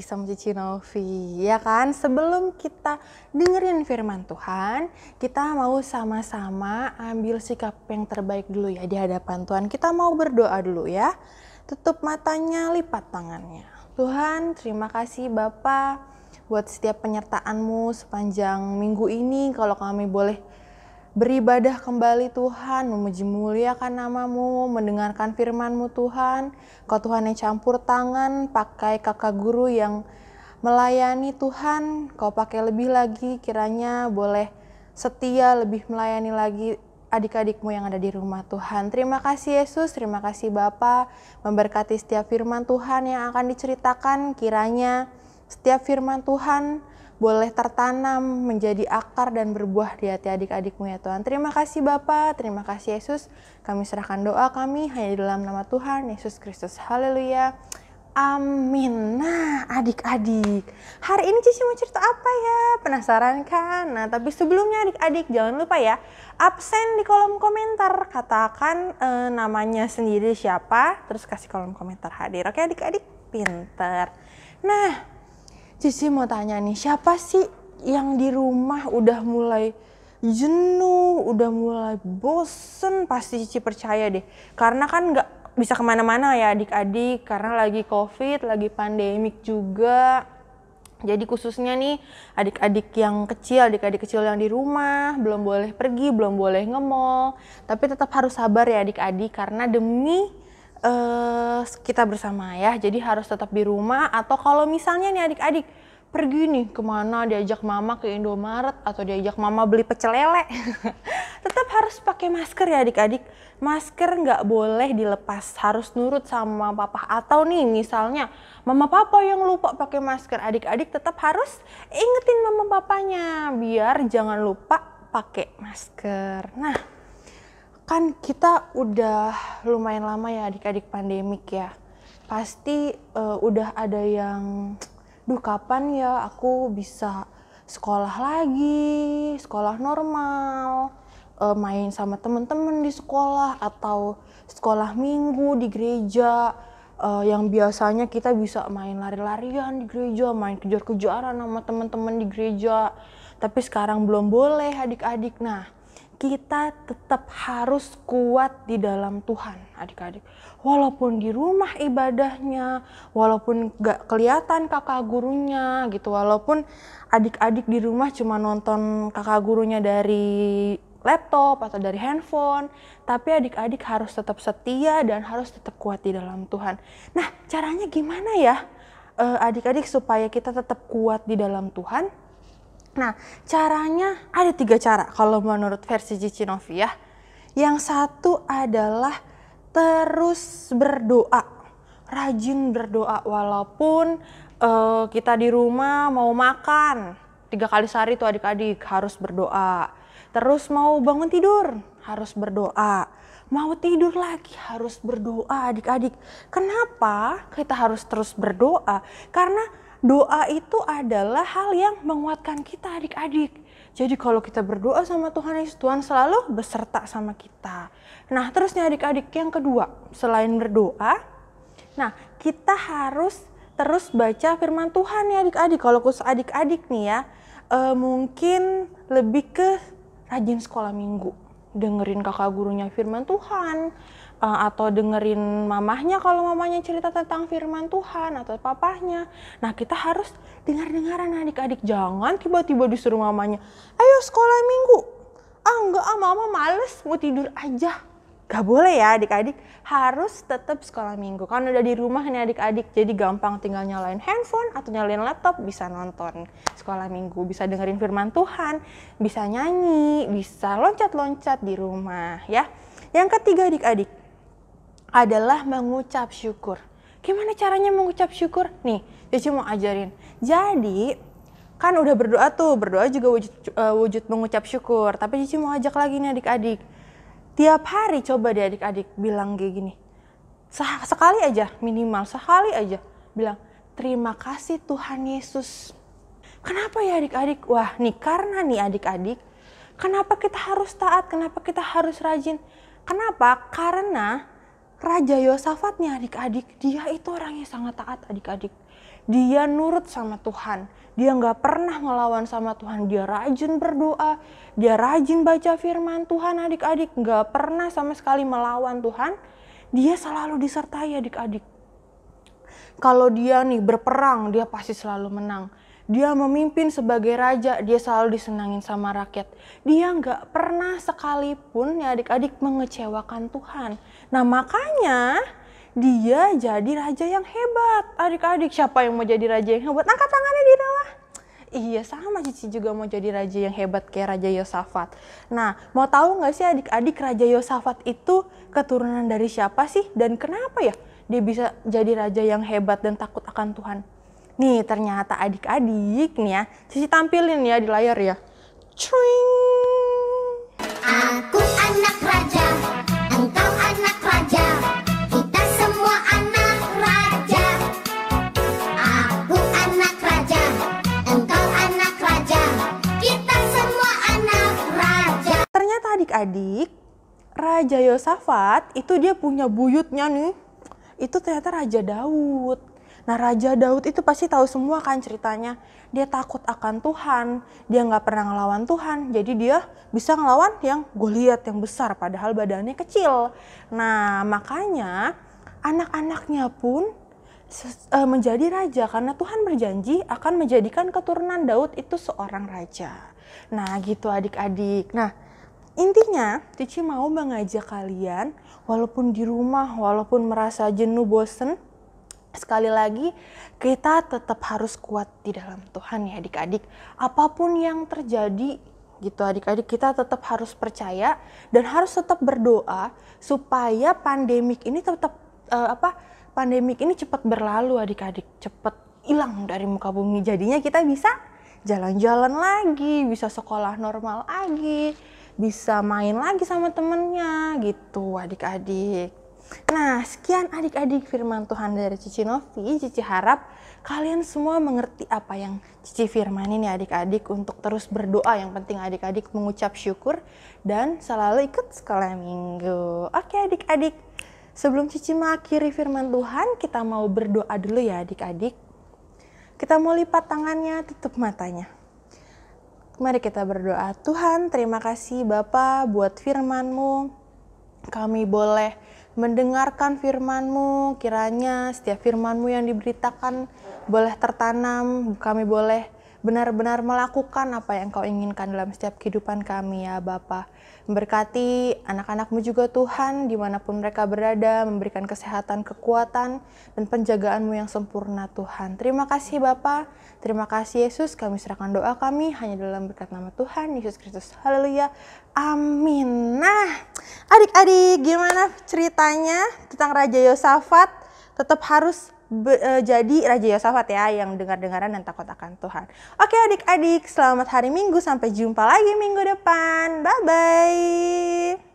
lagi sama Cici Novi, ya kan? Sebelum kita dengerin firman Tuhan, kita mau sama-sama ambil sikap yang terbaik dulu ya di hadapan Tuhan. Kita mau berdoa dulu ya. Tutup matanya, lipat tangannya. Tuhan, terima kasih Bapa buat setiap penyertaan-Mu sepanjang minggu ini. Kalau kami boleh beribadah kembali Tuhan, memuji muliakan nama-Mu, mendengarkan firman-Mu Tuhan. Kau Tuhan yang campur tangan, pakai kakak guru yang melayani Tuhan. Kau pakai lebih lagi, kiranya boleh setia lebih melayani lagi adik-adikmu yang ada di rumah Tuhan. Terima kasih Yesus, terima kasih Bapa, memberkati setiap firman Tuhan yang akan diceritakan. Kiranya setiap firman Tuhan boleh tertanam menjadi akar dan berbuah di hati adik-adikmu ya Tuhan. Terima kasih Bapa, terima kasih Yesus. Kami serahkan doa kami hanya di dalam nama Tuhan Yesus Kristus. Haleluya. Amin. Nah adik-adik, hari ini Cici mau cerita apa ya? Penasaran kan? Nah tapi sebelumnya adik-adik jangan lupa ya, absen di kolom komentar. Katakan namanya sendiri siapa, terus kasih kolom komentar hadir. Oke adik-adik? Pinter. Nah Cici mau tanya nih, siapa sih yang di rumah udah mulai jenuh, udah mulai bosen? Pasti Cici percaya deh. Karena kan nggak bisa kemana-mana ya adik-adik, karena lagi COVID, lagi pandemik juga. Jadi khususnya nih adik-adik yang kecil, adik-adik kecil yang di rumah, belum boleh pergi, belum boleh nge-mall. Tapi tetap harus sabar ya adik-adik, karena demi kita bersama ya, jadi harus tetap di rumah. Atau kalau misalnya nih adik-adik pergi nih kemana, diajak mama ke Indomaret atau diajak mama beli pecel lele tetap harus pakai masker ya adik-adik. Masker nggak boleh dilepas, harus nurut sama papa. Atau nih misalnya mama papa yang lupa pakai masker, adik-adik tetap harus ingetin mama papanya biar jangan lupa pakai masker. Nah kan kita udah lumayan lama ya adik-adik pandemik ya. Pasti udah ada yang, duh kapan ya aku bisa sekolah lagi, sekolah normal, main sama temen-temen di sekolah atau sekolah minggu di gereja. Yang biasanya kita bisa main lari-larian di gereja, main kejar-kejaran sama temen-temen di gereja. Tapi sekarang belum boleh adik-adik. Nah kita tetap harus kuat di dalam Tuhan adik-adik. Walaupun di rumah ibadahnya, walaupun gak kelihatan kakak gurunya gitu, walaupun adik-adik di rumah cuma nonton kakak gurunya dari laptop atau dari handphone, tapi adik-adik harus tetap setia dan harus tetap kuat di dalam Tuhan. Nah caranya gimana ya adik-adik supaya kita tetap kuat di dalam Tuhan? Nah, caranya ada 3 cara kalau menurut versi Cici Novi ya. Yang satu adalah terus berdoa, rajin berdoa walaupun kita di rumah mau makan 3 kali sehari tuh adik-adik harus berdoa. Terus mau bangun tidur harus berdoa. Mau tidur lagi harus berdoa adik-adik. Kenapa kita harus terus berdoa? Karena doa itu adalah hal yang menguatkan kita adik-adik. Jadi kalau kita berdoa sama Tuhan Yesus, Tuhan selalu beserta sama kita. Nah terus nih adik-adik yang kedua, selain berdoa, nah kita harus terus baca firman Tuhan ya adik-adik. Kalau khusus adik-adik nih ya, mungkin lebih ke rajin sekolah minggu. Dengerin kakak gurunya firman Tuhan, atau dengerin mamahnya kalau mamanya cerita tentang firman Tuhan atau papahnya. Nah kita harus dengar-dengaran adik-adik, jangan tiba-tiba disuruh mamanya, ayo sekolah minggu. Enggak mama males mau tidur aja. Gak boleh ya adik-adik, harus tetap sekolah minggu. Kan udah di rumah nih adik-adik, jadi gampang tinggal nyalain handphone atau nyalain laptop, bisa nonton sekolah minggu, bisa dengerin firman Tuhan, bisa nyanyi, bisa loncat-loncat di rumah ya. Yang ketiga adik-adik adalah mengucap syukur. Gimana caranya mengucap syukur? Nih, Cici mau ajarin. Jadi, kan udah berdoa tuh, berdoa juga wujud mengucap syukur. Tapi Cici mau ajak lagi nih adik-adik. Tiap hari coba deh adik-adik bilang kayak gini. Sekali aja, minimal sekali aja. Bilang, terima kasih Tuhan Yesus. Kenapa ya adik-adik? Wah nih, karena nih adik-adik, kenapa kita harus taat? Kenapa kita harus rajin? Kenapa? Karena Raja Yosafat nih adik-adik, dia itu orangnya sangat taat adik-adik. Dia nurut sama Tuhan. Dia nggak pernah ngelawan sama Tuhan. Dia rajin berdoa. Dia rajin baca firman Tuhan adik-adik. Nggak pernah sama sekali melawan Tuhan. Dia selalu disertai adik-adik. Kalau dia nih berperang, dia pasti selalu menang. Dia memimpin sebagai raja, dia selalu disenangin sama rakyat. Dia nggak pernah sekalipun ya adik-adik mengecewakan Tuhan. Nah makanya dia jadi raja yang hebat. Adik-adik, siapa yang mau jadi raja yang hebat? Angkat tangannya di bawah. Iya sama, Cici juga mau jadi raja yang hebat kayak Raja Yosafat. Nah mau tahu nggak sih adik-adik Raja Yosafat itu keturunan dari siapa sih? Dan kenapa ya dia bisa jadi raja yang hebat dan takut akan Tuhan? Nih ternyata adik-adik nih ya, Cici tampilin ya di layar ya. Cuing. Aku anak raja, engkau anak raja, kita semua anak raja. Aku anak raja, engkau anak raja, kita semua anak raja. Ternyata adik-adik, Raja Yosafat itu dia punya buyutnya nih. Itu ternyata Raja Daud. Nah Raja Daud itu pasti tahu semua kan ceritanya. Dia takut akan Tuhan, dia nggak pernah ngelawan Tuhan. Jadi dia bisa ngelawan yang Goliat yang besar padahal badannya kecil. Nah makanya anak-anaknya pun menjadi raja karena Tuhan berjanji akan menjadikan keturunan Daud itu seorang raja. Nah gitu adik-adik. Nah intinya Cici mau mengajak kalian walaupun di rumah, walaupun merasa jenuh, bosen, sekali lagi kita tetap harus kuat di dalam Tuhan ya adik-adik. Apapun yang terjadi gitu adik-adik, kita tetap harus percaya dan harus tetap berdoa supaya pandemik ini pandemik ini cepat berlalu adik-adik, cepat hilang dari muka bumi. Jadinya kita bisa jalan-jalan lagi, bisa sekolah normal lagi, bisa main lagi sama temennya gitu adik-adik. Nah sekian adik-adik firman Tuhan dari Cici Novi. Cici harap kalian semua mengerti apa yang Cici firmanin ya adik-adik, untuk terus berdoa. Yang penting adik-adik mengucap syukur dan selalu ikut sekolah minggu. Oke adik-adik, sebelum Cici mengakhiri firman Tuhan, kita mau berdoa dulu ya adik-adik. Kita mau lipat tangannya, tutup matanya. Mari kita berdoa. Tuhan, terima kasih Bapa buat firman-Mu. Kami boleh mendengarkan firman-Mu, kiranya setiap firman-Mu yang diberitakan boleh tertanam, kami boleh benar-benar melakukan apa yang Kau inginkan dalam setiap kehidupan kami ya Bapa. Memberkati anak-anak-Mu juga Tuhan, dimanapun mereka berada, memberikan kesehatan, kekuatan, dan penjagaan-Mu yang sempurna Tuhan. Terima kasih Bapa, terima kasih Yesus, kami serahkan doa kami hanya dalam berkat nama Tuhan Yesus Kristus. Haleluya, amin. Nah adik-adik, gimana ceritanya tentang Raja Yosafat? Tetap harus jadi Raja Yosafat ya, yang dengar-dengaran dan takut akan Tuhan. Oke adik-adik, selamat hari Minggu, sampai jumpa lagi minggu depan. Bye-bye.